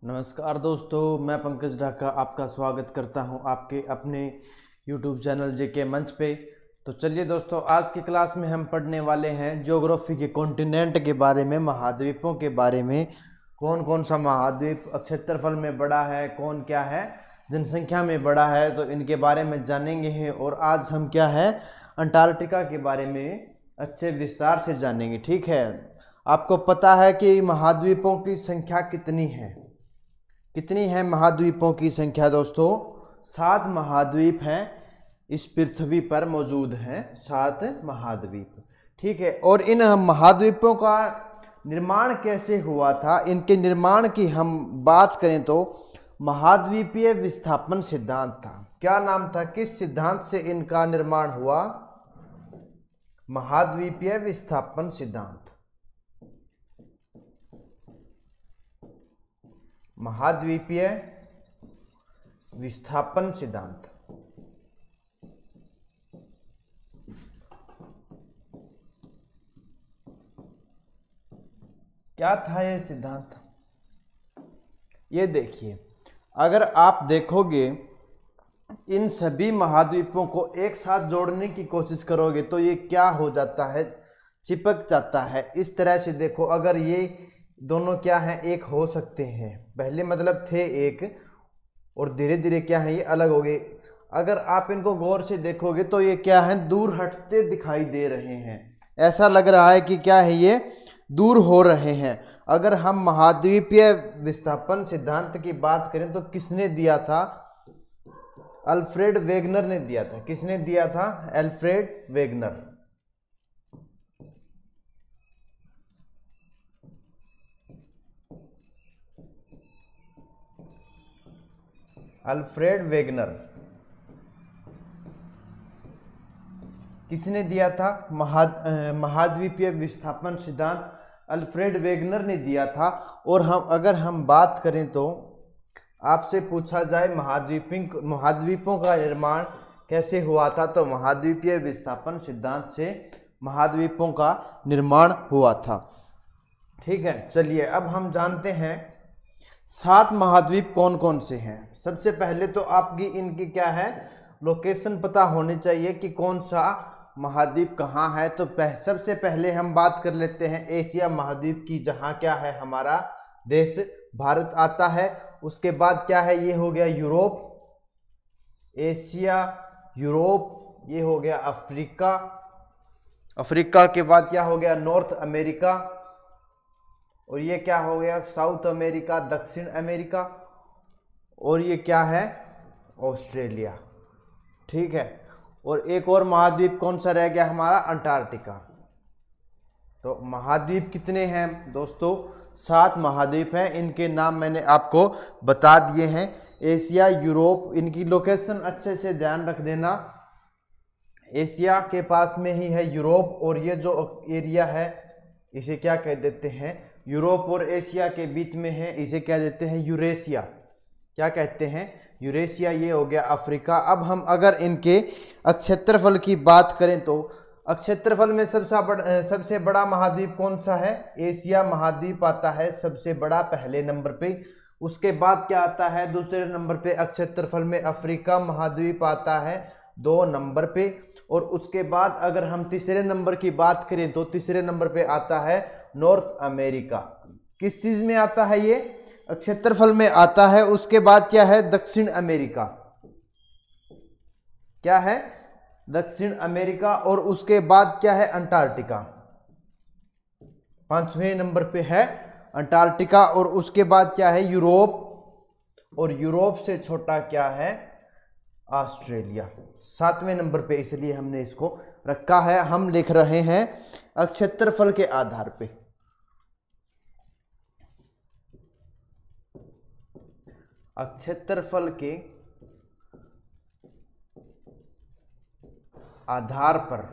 नमस्कार दोस्तों, मैं पंकज ढाका आपका स्वागत करता हूं आपके अपने YouTube चैनल जेके मंच पे। तो चलिए दोस्तों, आज की क्लास में हम पढ़ने वाले हैं ज्योग्राफी के कॉन्टिनेंट के बारे में, महाद्वीपों के बारे में। कौन कौन सा महाद्वीप क्षेत्रफल में बड़ा है, कौन क्या है जनसंख्या में बड़ा है, तो इनके बारे में जानेंगे हैं। और आज हम क्या है अंटार्कटिका के बारे में अच्छे विस्तार से जानेंगे। ठीक है, आपको पता है कि महाद्वीपों की संख्या कितनी है? कितनी है महाद्वीपों की संख्या दोस्तों? 7 महाद्वीप हैं इस पृथ्वी पर मौजूद हैं, 7 महाद्वीप। ठीक है, और इन महाद्वीपों का निर्माण कैसे हुआ था? इनके निर्माण की हम बात करें तो महाद्वीपीय विस्थापन सिद्धांत था। क्या नाम था? किस सिद्धांत से इनका निर्माण हुआ? महाद्वीपीय विस्थापन सिद्धांत। महाद्वीपीय विस्थापन सिद्धांत। क्या था यह सिद्धांत? ये देखिए, अगर आप देखोगे इन सभी महाद्वीपों को एक साथ जोड़ने की कोशिश करोगे तो ये क्या हो जाता है? चिपक जाता है। इस तरह से देखो, अगर ये दोनों क्या हैं, एक हो सकते हैं। पहले मतलब थे एक और धीरे धीरे क्या है, ये अलग हो गए। अगर आप इनको गौर से देखोगे तो ये क्या है, दूर हटते दिखाई दे रहे हैं। ऐसा लग रहा है कि क्या है, ये दूर हो रहे हैं। अगर हम महाद्वीपीय विस्थापन सिद्धांत की बात करें तो किसने दिया था? अल्फ्रेड वेगनर ने दिया था। किसने दिया था? Alfred Wegener. अल्फ्रेड वेगनर किसने दिया था? महाद्वीपीय विस्थापन सिद्धांत अल्फ्रेड वेगनर ने दिया था। और अगर हम बात करें तो आपसे पूछा जाए महाद्वीपों का निर्माण कैसे हुआ था, तो महाद्वीपीय विस्थापन सिद्धांत से महाद्वीपों का निर्माण हुआ था। ठीक है, चलिए अब हम जानते हैं 7 महाद्वीप कौन कौन से हैं। सबसे पहले तो आपकी इनकी क्या है, लोकेशन पता होनी चाहिए कि कौन सा महाद्वीप कहाँ है। तो सबसे पहले हम बात कर लेते हैं एशिया महाद्वीप की, जहाँ क्या है हमारा देश भारत आता है। उसके बाद क्या है, ये हो गया यूरोप, एशिया, यूरोप, ये हो गया अफ्रीका। अफ्रीका के बाद क्या हो गया, नॉर्थ अमेरिका, और ये क्या हो गया, साउथ अमेरिका, दक्षिण अमेरिका, और ये क्या है, ऑस्ट्रेलिया। ठीक है, और एक और महाद्वीप कौन सा रह गया हमारा, अंटार्कटिका। तो महाद्वीप कितने हैं दोस्तों? 7 महाद्वीप हैं। इनके नाम मैंने आपको बता दिए हैं, एशिया, यूरोप। इनकी लोकेशन अच्छे से ध्यान रख देना। एशिया के पास में ही है यूरोप, और ये जो एरिया है इसे क्या कह देते हैं, यूरोप और एशिया के बीच में है, इसे क्या देते हैं, यूरेशिया। क्या कहते हैं, यूरेशिया। ये हो गया अफ्रीका। अब हम अगर इनके क्षेत्रफल की बात करें तो क्षेत्रफल में सबसे बड़ा महाद्वीप कौन सा है? एशिया महाद्वीप आता है सबसे बड़ा, पहले नंबर पे। उसके बाद क्या आता है, दूसरे नंबर पे क्षेत्रफल में अफ्रीका महाद्वीप आता है 2 नंबर पे। और उसके बाद अगर हम तीसरे नंबर की बात करें तो तीसरे नंबर पे आता है नॉर्थ अमेरिका। किस चीज में आता है ये? क्षेत्रफल में आता है। उसके बाद क्या है, दक्षिण अमेरिका। क्या है, दक्षिण अमेरिका। और उसके बाद क्या है, अंटार्कटिका। 5वें नंबर पे है अंटार्कटिका। और उसके बाद क्या है, यूरोप। और यूरोप से छोटा क्या है, ऑस्ट्रेलिया। 7वें नंबर पे इसलिए हमने इसको रखा है। हम लिख रहे हैं क्षेत्रफल के आधार पे। क्षेत्रफल के आधार पर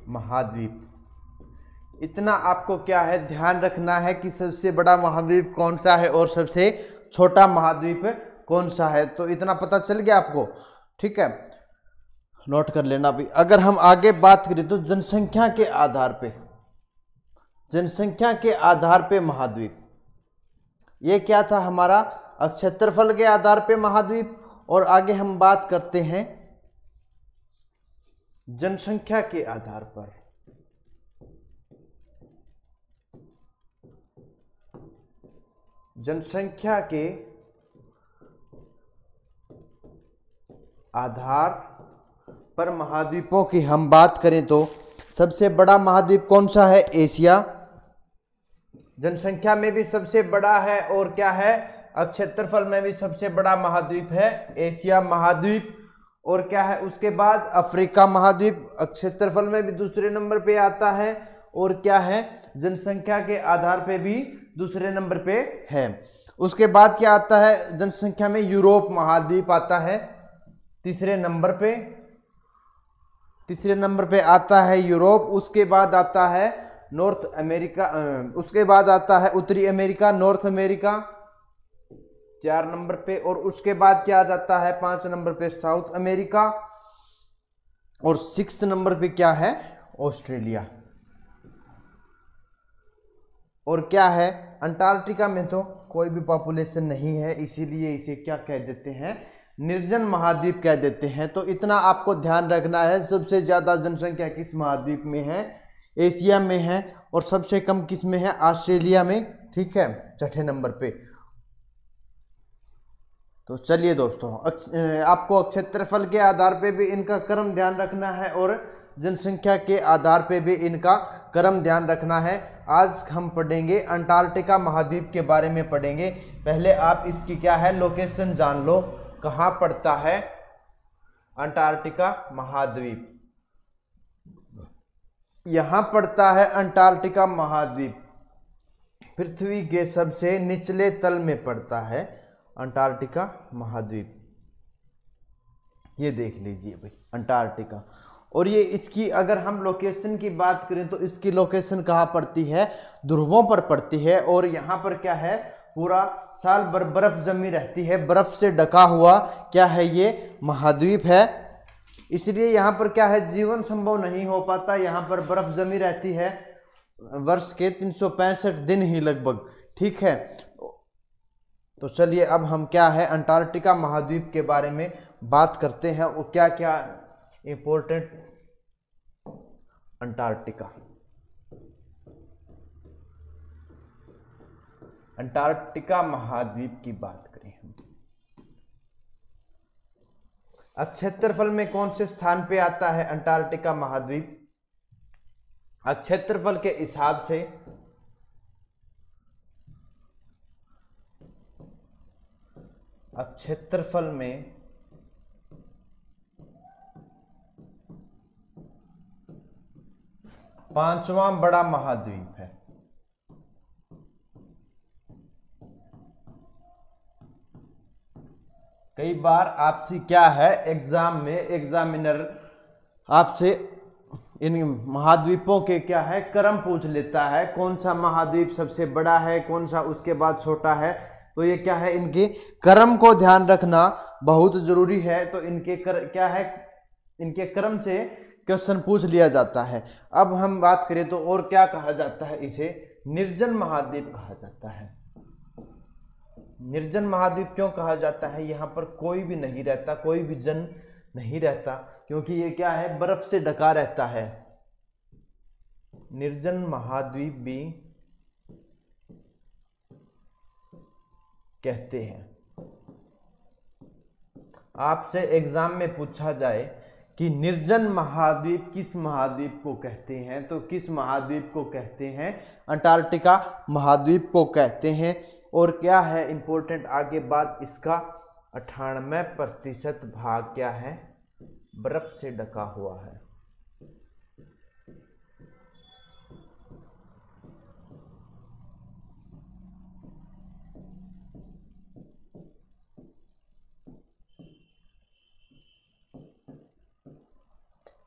महाद्वीप। इतना आपको क्या है ध्यान रखना है कि सबसे बड़ा महाद्वीप कौन सा है और सबसे छोटा महाद्वीप कौन सा है। तो इतना पता चल गया आपको? ठीक है, नोट कर लेना भी। अगर हम आगे बात करें तो जनसंख्या के आधार पे, जनसंख्या के आधार पे महाद्वीप, ये क्या था हमारा, क्षेत्रफल के आधार पे महाद्वीप। और आगे हम बात करते हैं जनसंख्या के आधार पर। जनसंख्या के आधार पर महाद्वीपों की हम बात करें तो सबसे बड़ा महाद्वीप कौन सा है, एशिया। जनसंख्या में भी सबसे बड़ा है और क्या है, क्षेत्रफल में भी सबसे बड़ा महाद्वीप है एशिया महाद्वीप। और क्या है उसके बाद अफ्रीका महाद्वीप, क्षेत्रफल में भी दूसरे नंबर पे आता है। और क्या है, जनसंख्या के आधार पे भी दूसरे नंबर पे है। उसके बाद क्या आता है, जनसंख्या में यूरोप महाद्वीप आता है तीसरे नंबर पे। तीसरे नंबर पे आता है यूरोप। उसके बाद आता है नॉर्थ अमेरिका, उसके बाद आता है उत्तरी अमेरिका, नॉर्थ अमेरिका 4 नंबर पे। और उसके बाद क्या आ जाता है 5 नंबर पे, साउथ अमेरिका। और 6 नंबर पे क्या है, ऑस्ट्रेलिया। और क्या है, अंटार्कटिका में तो कोई भी पॉपुलेशन नहीं है, इसीलिए इसे क्या कह देते हैं, निर्जन महाद्वीप कह देते हैं। तो इतना आपको ध्यान रखना है। सबसे ज़्यादा जनसंख्या किस महाद्वीप में है, एशिया में है। और सबसे कम किस में है, ऑस्ट्रेलिया में। ठीक है, छठे नंबर पे। तो चलिए दोस्तों, आपको क्षेत्रफल के आधार पे भी इनका क्रम ध्यान रखना है और जनसंख्या के आधार पे भी इनका क्रम ध्यान रखना है। आज हम पढ़ेंगे अंटार्कटिका महाद्वीप के बारे में पढ़ेंगे। पहले आप इसकी क्या है, लोकेशन जान लो, कहाँ पड़ता है अंटार्कटिका महाद्वीप। यहाँ पड़ता है अंटार्कटिका महाद्वीप, पृथ्वी के सबसे निचले तल में पड़ता है अंटार्कटिका महाद्वीप। ये देख लीजिए भाई, अंटार्कटिका। और ये इसकी अगर हम लोकेशन की बात करें तो इसकी लोकेशन कहाँ पड़ती है, ध्रुवों पर पड़ती है। और यहाँ पर क्या है, पूरा साल भर बर्फ जमी रहती है, बर्फ से ढका हुआ क्या है, ये महाद्वीप है। इसलिए यहाँ पर क्या है, जीवन संभव नहीं हो पाता। यहाँ पर बर्फ जमी रहती है वर्ष के 365 दिन ही लगभग। ठीक है, तो चलिए अब हम क्या है, अंटार्कटिका महाद्वीप के बारे में बात करते हैं। और क्या क्या इंपॉर्टेंट अंटार्कटिका महाद्वीप की बात करें हम, क्षेत्रफल में कौन से स्थान पे आता है अंटार्कटिका महाद्वीप। क्षेत्रफल के हिसाब से क्षेत्रफल में 5वां बड़ा महाद्वीप है। कई बार आपसे क्या है, एग्जाम में एग्जामिनर आपसे इन महाद्वीपों के क्या है, क्रम पूछ लेता है, कौन सा महाद्वीप सबसे बड़ा है, कौन सा उसके बाद छोटा है। तो ये क्या है, इनके क्रम को ध्यान रखना बहुत जरूरी है। तो इनके क्या है, इनके क्रम से क्वेश्चन पूछ लिया जाता है। अब हम बात करें तो और क्या कहा जाता है, इसे निर्जन महाद्वीप कहा जाता है। निर्जन महाद्वीप क्यों कहा जाता है, यहाँ पर कोई भी नहीं रहता, कोई भी जन नहीं रहता, क्योंकि ये क्या है, बर्फ से ढका रहता है। निर्जन महाद्वीप भी कहते हैं। आपसे एग्जाम में पूछा जाए कि निर्जन महाद्वीप किस महाद्वीप को कहते हैं, तो किस महाद्वीप को कहते हैं, अंटार्कटिका महाद्वीप को कहते हैं। और क्या है इंपॉर्टेंट आगे बात, इसका 98% भाग क्या है, बर्फ से ढका हुआ है।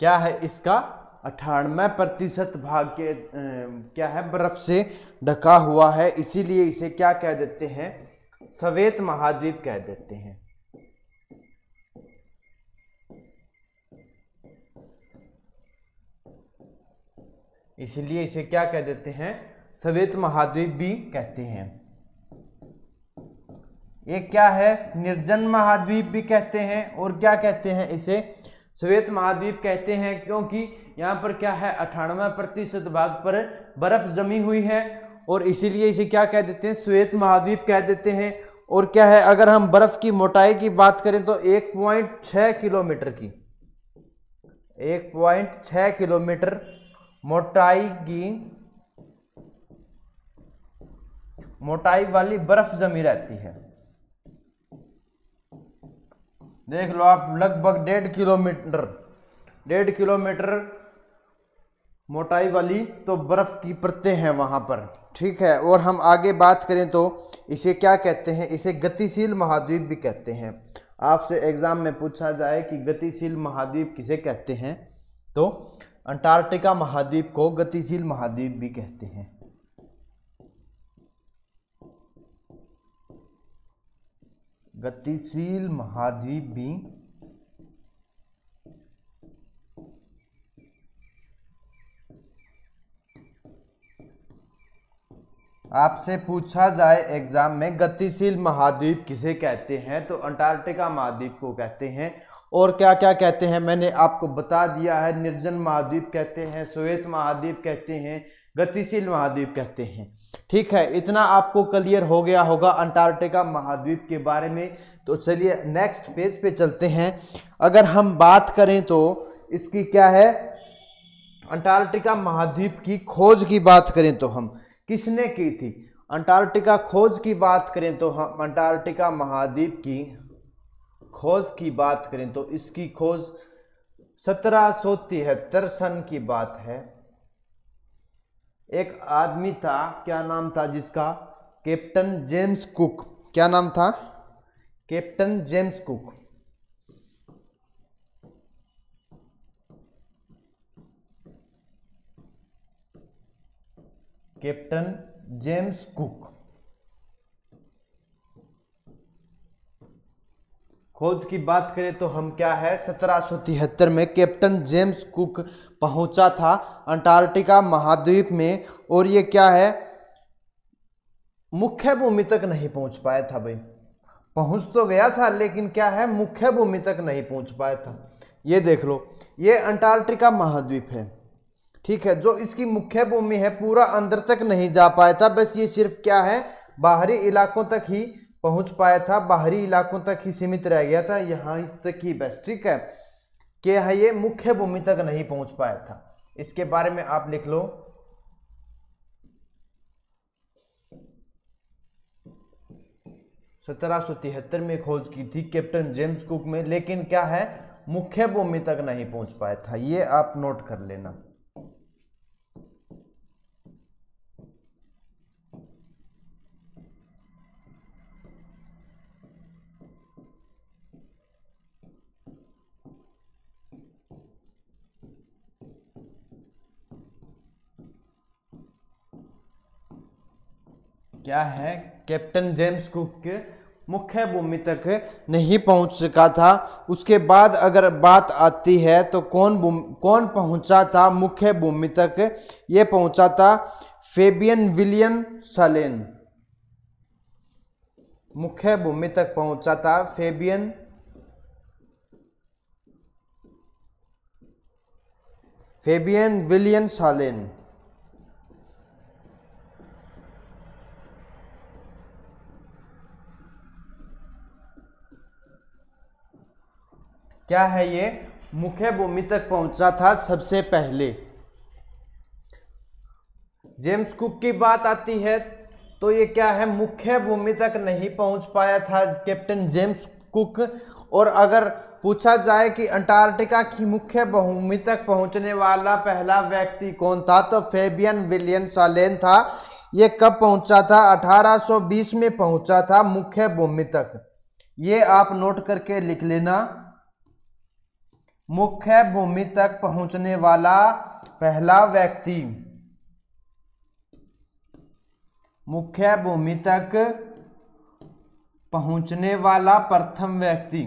क्या है, इसका 98% भाग के क्या है, बर्फ से ढका हुआ है। इसीलिए इसे क्या कह देते हैं, श्वेत महाद्वीप कह देते हैं। इसलिए इसे क्या कह देते हैं, श्वेत महाद्वीप भी कहते हैं। एक क्या है, निर्जन महाद्वीप भी कहते हैं, और क्या कहते हैं, इसे श्वेत महाद्वीप कहते हैं, क्योंकि यहाँ पर क्या है 98% भाग पर बर्फ जमी हुई है, और इसीलिए इसे क्या कह देते हैं, श्वेत महाद्वीप कह देते हैं। और क्या है, अगर हम बर्फ की मोटाई की बात करें तो 1.6 किलोमीटर की 1.6 किलोमीटर मोटाई वाली बर्फ जमी रहती है। देख लो आप, लगभग 1.5 किलोमीटर मोटाई वाली तो बर्फ की परतें हैं वहां पर। ठीक है, और हम आगे बात करें तो इसे क्या कहते हैं, इसे गतिशील महाद्वीप भी कहते हैं। आपसे एग्जाम में पूछा जाए कि गतिशील महाद्वीप किसे कहते हैं, तो अंटार्कटिका महाद्वीप को गतिशील महाद्वीप भी कहते हैं। गतिशील महाद्वीप भी आपसे पूछा जाए एग्जाम में गतिशील महाद्वीप किसे कहते हैं, तो अंटार्कटिका महाद्वीप को कहते हैं। और क्या क्या कहते हैं मैंने आपको बता दिया है, निर्जन महाद्वीप कहते हैं, श्वेत महाद्वीप कहते हैं, गतिशील महाद्वीप कहते हैं। ठीक है, इतना आपको क्लियर हो गया होगा अंटार्कटिका महाद्वीप के बारे में। तो चलिए नेक्स्ट पेज पे चलते हैं। अगर हम बात करें तो इसकी क्या है, अंटार्कटिका महाद्वीप की खोज की बात करें तो हम किसने की थी, अंटार्कटिका खोज की बात करें तो हम अंटार्कटिका महाद्वीप की खोज की बात करें तो इसकी खोज 1773 सन की बात है। एक आदमी था, क्या नाम था जिसका, कैप्टन जेम्स कुक। क्या नाम था, captain James cook. Captain James cook खोज की बात करें तो हम क्या है 1773 में कैप्टन जेम्स कुक पहुंचा था अंटार्कटिका महाद्वीप में। और ये क्या है, मुख्य भूमि तक नहीं पहुंच पाया था भाई, पहुंच तो गया था लेकिन क्या है, मुख्य भूमि तक नहीं पहुंच पाया था। ये देख लो, ये अंटार्कटिका महाद्वीप है। ठीक है, जो इसकी मुख्य भूमि है पूरा अंदर तक नहीं जा पाया था, बस ये सिर्फ क्या है बाहरी इलाकों तक ही पहुंच पाया था, बाहरी इलाकों तक ही सीमित रह गया था, यहाँ तक ही बस। ठीक है, क्या है, ये मुख्य भूमि तक नहीं पहुंच पाया था। इसके बारे में आप लिख लो। सत्रह सौ 1773 में खोज की थी कैप्टन जेम्स कुक में, लेकिन क्या है मुख्य भूमि तक नहीं पहुंच पाया था। ये आप नोट कर लेना। क्या है, कैप्टन जेम्स कुक के मुख्य भूमि तक नहीं पहुंच सका था। उसके बाद अगर बात आती है तो कौन पहुंचा था मुख्य भूमि तक, ये पहुंचा था फेबियन विलियम सालेन। मुख्य भूमि तक पहुंचा था फेबियन विलियम सालेन। क्या है, ये मुख्य भूमि तक पहुंचा था सबसे पहले। जेम्स कुक की बात आती है तो ये क्या है, मुख्य भूमि तक नहीं पहुंच पाया था कैप्टन जेम्स कुक। और अगर पूछा जाए कि अंटार्कटिका की मुख्य भूमि तक पहुंचने वाला पहला व्यक्ति कौन था, तो फेबियन विलियम सालेन था। ये कब पहुंचा था, 1820 में पहुंचा था मुख्य भूमि तक। ये आप नोट करके लिख लेना, मुख्य भूमि तक पहुंचने वाला पहला व्यक्ति, मुख्य भूमि तक पहुंचने वाला प्रथम व्यक्ति।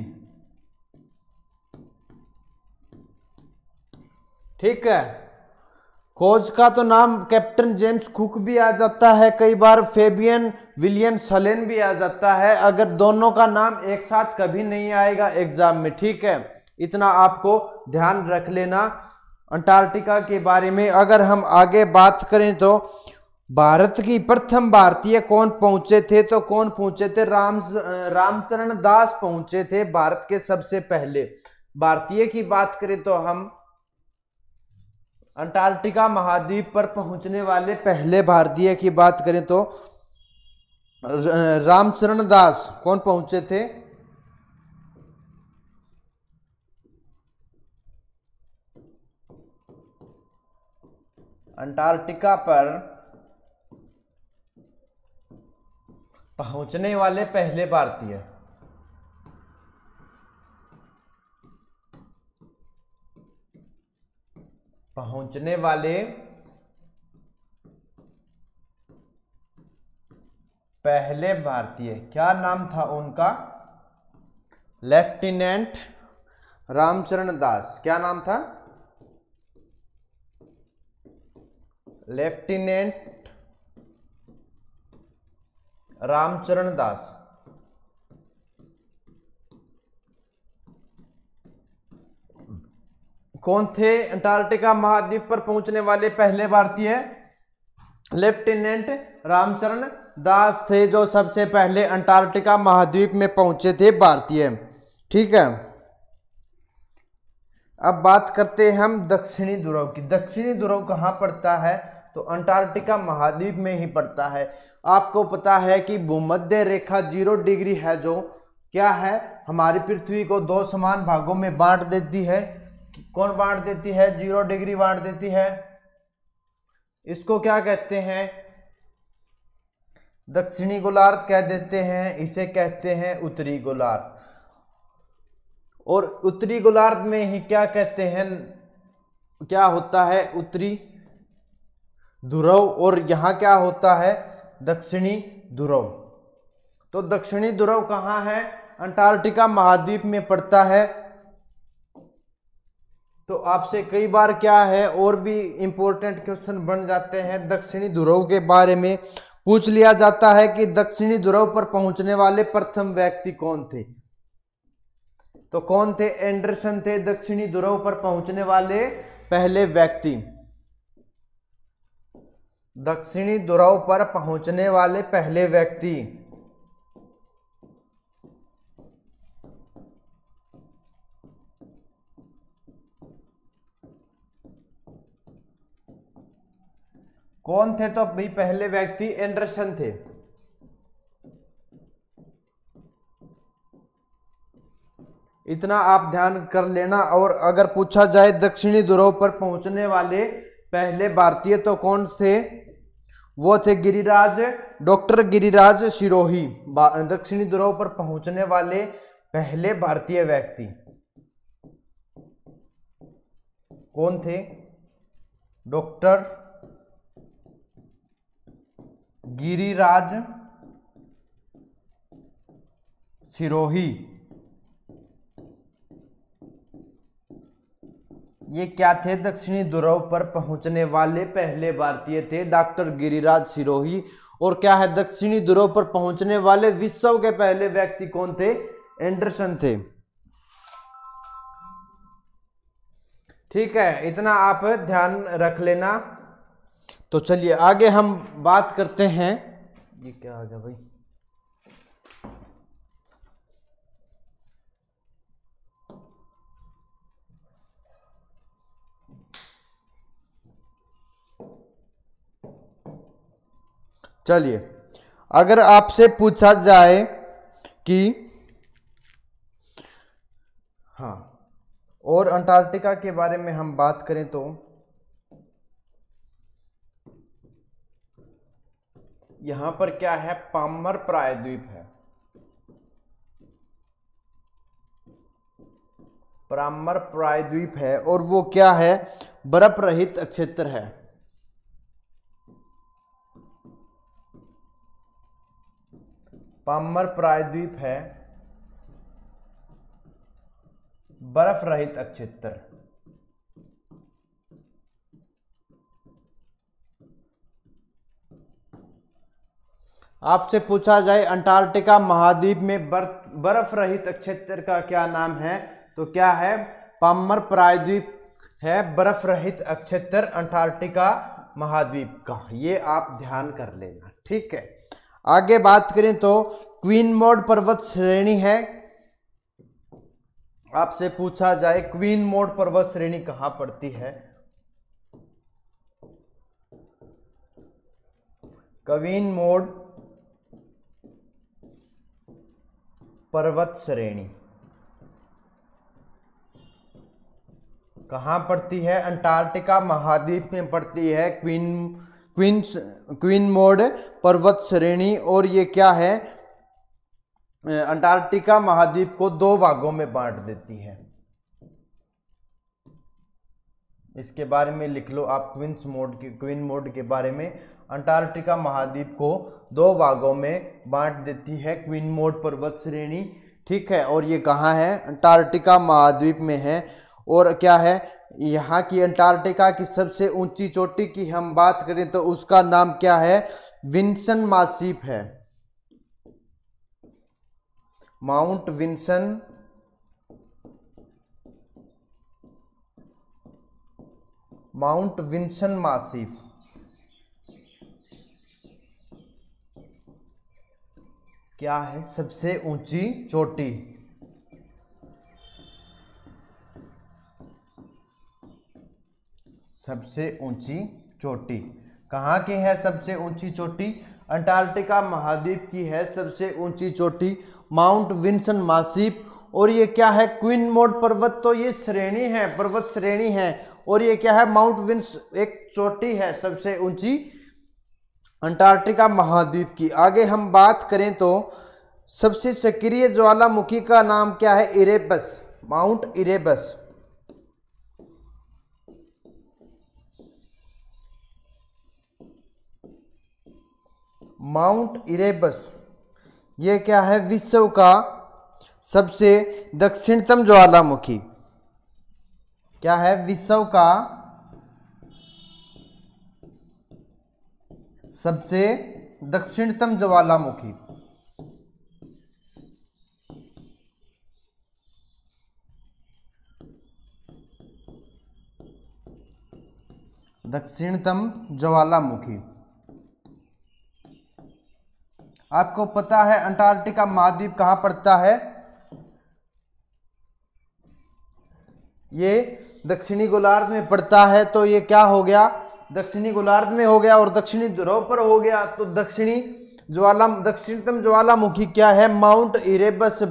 ठीक है, खोज का तो नाम कैप्टन जेम्स कुक भी आ जाता है, कई बार फेबियन विलियम सलेन भी आ जाता है, अगर दोनों का नाम एक साथ कभी नहीं आएगा एग्जाम में, ठीक है। इतना आपको ध्यान रख लेना अंटार्कटिका के बारे में। अगर हम आगे बात करें तो भारत की प्रथम भारतीय कौन पहुंचे थे, तो कौन पहुंचे थे, रामचरण दास पहुंचे थे भारत के सबसे पहले। भारतीय की बात करें तो हम अंटार्कटिका महाद्वीप पर पहुंचने वाले पहले भारतीय की बात करें तो रामचरण दास कौन पहुंचे थे, अंटार्कटिका पर पहुंचने वाले पहले भारतीय। पहुंचने वाले पहले भारतीय, क्या नाम था उनका, लेफ्टिनेंट रामचरण दास। क्या नाम था, लेफ्टिनेंट रामचरण दास। कौन थे अंटार्कटिका महाद्वीप पर पहुंचने वाले पहले भारतीय, लेफ्टिनेंट रामचरण दास थे जो सबसे पहले अंटार्कटिका महाद्वीप में पहुंचे थे भारतीय, ठीक है। अब बात करते हैं हम दक्षिणी ध्रुव की। दक्षिणी ध्रुव कहाँ पड़ता है, तो अंटार्कटिका महाद्वीप में ही पड़ता है। आपको पता है कि भूमध्य रेखा 0 डिग्री है, जो क्या है, हमारी पृथ्वी को दो समान भागों में बांट देती है। कौन बांट देती है, 0 डिग्री बांट देती है। इसको क्या कहते हैं, दक्षिणी गोलार्ध कह देते हैं, इसे कहते हैं उत्तरी गोलार्ध। और उत्तरी गोलार्ध में ही क्या कहते हैं, क्या होता है, उत्तरी ध्रुव, और यहां क्या होता है, दक्षिणी ध्रुव। तो दक्षिणी ध्रुव कहाँ है, अंटार्कटिका महाद्वीप में पड़ता है। तो आपसे कई बार क्या है, और भी इंपॉर्टेंट क्वेश्चन बन जाते हैं दक्षिणी ध्रुव के बारे में। पूछ लिया जाता है कि दक्षिणी ध्रुव पर पहुंचने वाले प्रथम व्यक्ति कौन थे, तो कौन थे, एंडरसन थे दक्षिणी ध्रुव पर पहुंचने वाले पहले व्यक्ति। दक्षिणी ध्रुव पर पहुंचने वाले पहले व्यक्ति, कौन थे, तो भाई पहले व्यक्ति एंडरसन थे। इतना आप ध्यान कर लेना। और अगर पूछा जाए दक्षिणी ध्रुव पर पहुंचने वाले पहले भारतीय तो कौन थे, वो थे गिरिराज, डॉक्टर गिरिराज सिरोही। दक्षिणी ध्रुव पर पहुंचने वाले पहले भारतीय व्यक्ति कौन थे, डॉक्टर गिरिराज सिरोही। ये क्या थे, दक्षिणी ध्रुव पर पहुंचने वाले पहले भारतीय थे डॉक्टर गिरिराज सिरोही। और क्या है, दक्षिणी ध्रुव पर पहुंचने वाले विश्व के पहले व्यक्ति कौन थे, एंडरसन थे, ठीक है। इतना आप ध्यान रख लेना। तो चलिए आगे हम बात करते हैं। ये क्या आ गया भाई, चलिए अगर आपसे पूछा जाए कि हाँ, और अंटार्कटिका के बारे में हम बात करें तो यहां पर क्या है, पामर प्रायद्वीप है, पामर प्रायद्वीप है। और वो क्या है, बर्फ रहित क्षेत्र है। पामर प्रायद्वीप है बर्फ रहित क्षेत्र। आपसे पूछा जाए अंटार्कटिका महाद्वीप में बर्फ रहित क्षेत्र का क्या नाम है, तो क्या है, पामर प्रायद्वीप है बर्फ रहित क्षेत्र अंटार्कटिका महाद्वीप का। ये आप ध्यान कर लेना, ठीक है। आगे बात करें तो क्वीन मोड पर्वत श्रेणी है। आपसे पूछा जाए क्वीन मोड पर्वत श्रेणी कहां पड़ती है, क्वीन मोड पर्वत श्रेणी कहां पड़ती है, अंटार्कटिका महाद्वीप में पड़ती है क्वीन मोड पर्वत श्रेणी। और ये क्या है, अंटार्कटिका महाद्वीप को 2 भागों में बांट देती है। इसके बारे में लिख लो आप, क्वीन मोड के बारे में। अंटार्कटिका महाद्वीप को 2 भागों में बांट देती है क्वीन मोड पर्वत श्रेणी, ठीक है। और ये कहाँ है, अंटार्कटिका महाद्वीप में है। और क्या है, यहाँ की अंटार्कटिका की सबसे ऊंची चोटी की हम बात करें तो उसका नाम क्या है, विंसन मासिफ है, माउंट विंसन मासिफ। क्या है, सबसे ऊंची चोटी, सबसे ऊंची चोटी कहाँ की है, सबसे ऊंची चोटी अंटार्कटिका महाद्वीप की है सबसे ऊंची चोटी, माउंट विंसन मासिफ। और ये क्या है, क्वीन मोड पर्वत, तो ये श्रेणी है, पर्वत श्रेणी है। और ये क्या है, माउंट विंस एक चोटी है सबसे ऊंची अंटार्कटिका महाद्वीप की। आगे हम बात करें तो सबसे सक्रिय ज्वालामुखी का नाम क्या है, Erebus, mount Erebus. Mount Erebus ये क्या है, विश्व का सबसे दक्षिणतम ज्वालामुखी। क्या है, विश्व का सबसे दक्षिणतम ज्वालामुखी। दक्षिणतम ज्वालामुखी। आपको पता है अंटार्कटिका महाद्वीप कहां पड़ता है, ये दक्षिणी गोलार्ध में पड़ता है। तो ये क्या हो गया, दक्षिणी गोलार्ध में हो गया और दक्षिणी ध्रुव पर हो गया। तो दक्षिणतम ज्वालामुखी क्या है, माउंट इरेबस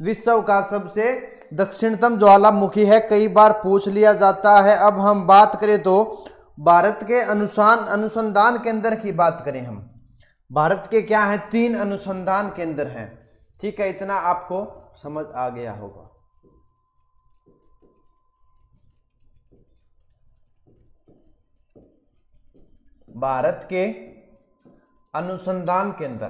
विश्व का सबसे दक्षिणतम ज्वालामुखी है, कई बार पूछ लिया जाता है। अब हम बात करें तो भारत के अनुसंधान केंद्र की बात करें हम, भारत के क्या है, 3 अनुसंधान केंद्र हैं, ठीक है। इतना आपको समझ आ गया होगा। भारत के अनुसंधान केंद्र,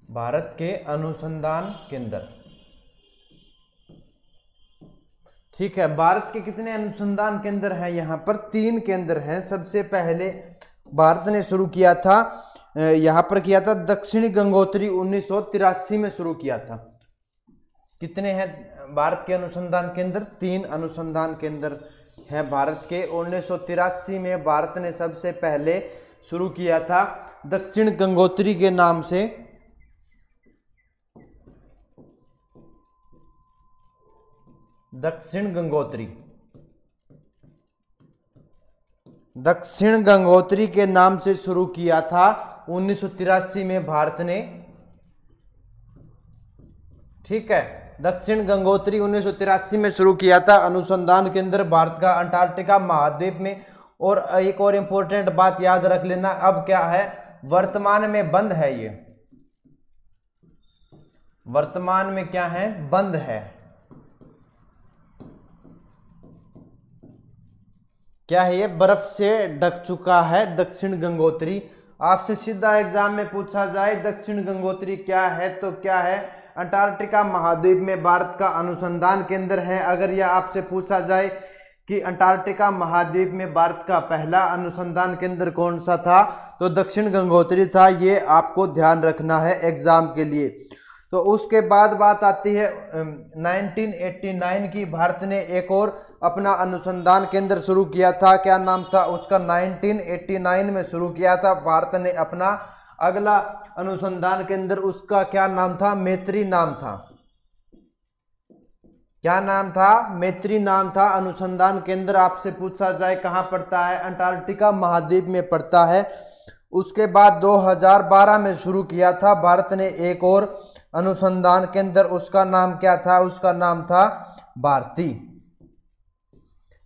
भारत के अनुसंधान केंद्र, ठीक है। भारत के कितने अनुसंधान केंद्र हैं, यहाँ पर 3 केंद्र हैं। सबसे पहले भारत ने शुरू किया था, यहाँ पर किया था दक्षिणी गंगोत्री 1983 में शुरू किया था। कितने हैं भारत के अनुसंधान केंद्र, 3 अनुसंधान केंद्र हैं भारत के। 1983 में भारत ने सबसे पहले शुरू किया था दक्षिण गंगोत्री के नाम से। दक्षिण गंगोत्री के नाम से शुरू किया था 1983 में भारत ने, ठीक है। दक्षिण गंगोत्री 1983 में शुरू किया था अनुसंधान केंद्र भारत का अंटार्कटिका महाद्वीप में। और एक और इंपॉर्टेंट बात याद रख लेना, अब क्या है, वर्तमान में बंद है ये, वर्तमान में क्या है, बंद है। क्या है, ये बर्फ से ढक चुका है दक्षिण गंगोत्री। आपसे सीधा एग्जाम में पूछा जाए दक्षिण गंगोत्री क्या है, तो क्या है, अंटार्कटिका महाद्वीप में भारत का अनुसंधान केंद्र है। अगर यह आपसे पूछा जाए कि अंटार्कटिका महाद्वीप में भारत का पहला अनुसंधान केंद्र कौन सा था, तो दक्षिण गंगोत्री था। ये आपको ध्यान रखना है एग्जाम के लिए। तो उसके बाद बात आती है 1989 की। भारत ने एक और अपना अनुसंधान केंद्र शुरू किया था। क्या नाम था उसका? 1989 में शुरू किया था भारत ने अपना अगला अनुसंधान केंद्र। उसका क्या नाम था? मैत्री नाम था। क्या नाम था? मैत्री नाम था। अनुसंधान केंद्र आपसे पूछा जाए कहाँ पड़ता है? अंटार्कटिका महाद्वीप में पड़ता है। उसके बाद 2012 में शुरू किया था भारत ने एक और अनुसंधान केंद्र। उसका नाम क्या था? उसका नाम था भारती।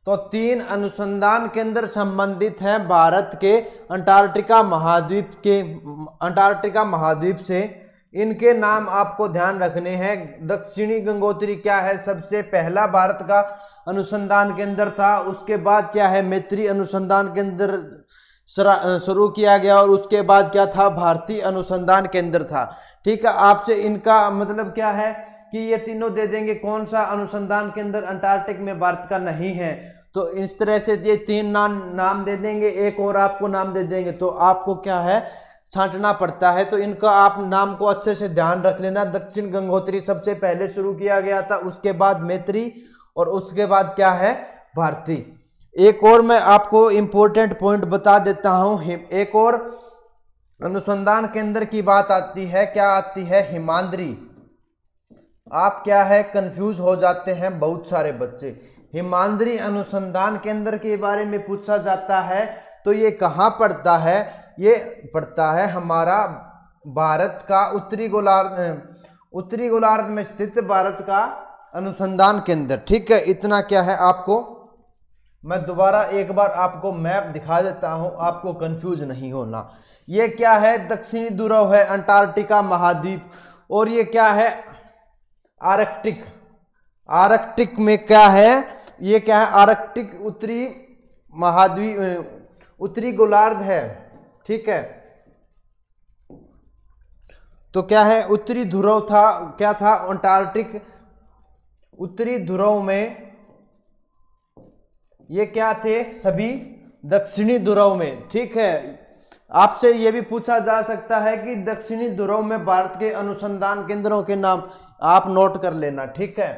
तो 3 अनुसंधान केंद्र संबंधित हैं भारत के अंटार्कटिका महाद्वीप से। इनके नाम आपको ध्यान रखने हैं। दक्षिणी गंगोत्री क्या है? सबसे पहला भारत का अनुसंधान केंद्र था। उसके बाद क्या है? मैत्री अनुसंधान केंद्र शुरू किया गया और उसके बाद क्या था? भारतीय अनुसंधान केंद्र था। ठीक है, आपसे इनका मतलब क्या है कि ये तीनों दे देंगे। कौन सा अनुसंधान केंद्र अंटार्कटिक में भारत का नहीं है, तो इस तरह से ये 3 नाम दे देंगे, एक और आपको नाम दे देंगे। तो आपको क्या है? छांटना पड़ता है। तो इनका आप नाम को अच्छे से ध्यान रख लेना। दक्षिण गंगोत्री सबसे पहले शुरू किया गया था, उसके बाद मैत्री और उसके बाद क्या है? भारती। एक और मैं आपको इंपॉर्टेंट पॉइंट बता देता हूं। एक और अनुसंधान केंद्र की बात आती है। क्या आती है? हिमाद्री। आप क्या है? कंफ्यूज हो जाते हैं बहुत सारे बच्चे। हिमाद्री अनुसंधान केंद्र के बारे में पूछा जाता है तो ये कहाँ पड़ता है? ये पड़ता है हमारा भारत का उत्तरी गोलार्ध में स्थित भारत का अनुसंधान केंद्र। ठीक है, इतना क्या है आपको मैं दोबारा एक बार आपको मैप दिखा देता हूं, आपको कंफ्यूज नहीं होना। ये क्या है? दक्षिणी ध्रुव है अंटार्कटिका महाद्वीप। और ये क्या है? आर्कटिक। आर्कटिक में क्या है? ये क्या है? आर्कटिक उत्तरी महाद्वीप, उत्तरी गोलार्ध है। ठीक है, तो क्या है? उत्तरी ध्रुव था। क्या था? अंटार्कटिक उत्तरी ध्रुव में ये क्या थे? सभी दक्षिणी ध्रुव में। ठीक है, आपसे यह भी पूछा जा सकता है कि दक्षिणी ध्रुव में भारत के अनुसंधान केंद्रों के नाम आप नोट कर लेना। ठीक है,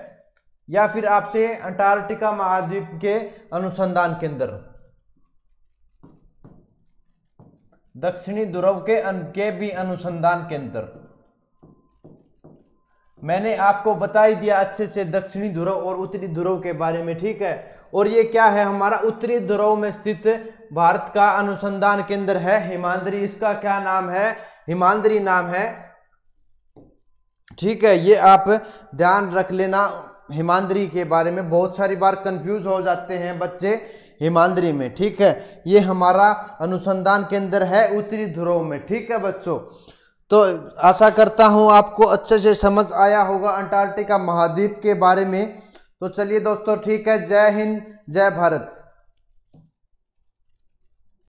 या फिर आपसे अंटार्कटिका महाद्वीप के अनुसंधान केंद्र, दक्षिणी ध्रुव के भी अनुसंधान केंद्र। मैंने आपको बता ही दिया अच्छे से दक्षिणी ध्रुव और उत्तरी ध्रुव के बारे में। ठीक है, और ये क्या है? हमारा उत्तरी ध्रुव में स्थित भारत का अनुसंधान केंद्र है हिमाद्री। इसका क्या नाम है? हिमाद्री नाम है। ठीक है, ये आप ध्यान रख लेना हिमाद्री के बारे में। बहुत सारी बार कंफ्यूज हो जाते हैं बच्चे हिमाद्री में। ठीक है, ये हमारा अनुसंधान केंद्र है उत्तरी ध्रुव में। ठीक है बच्चों, तो आशा करता हूं आपको अच्छे से समझ आया होगा अंटार्कटिका महाद्वीप के बारे में। तो चलिए दोस्तों, ठीक है, जय हिंद जय भारत।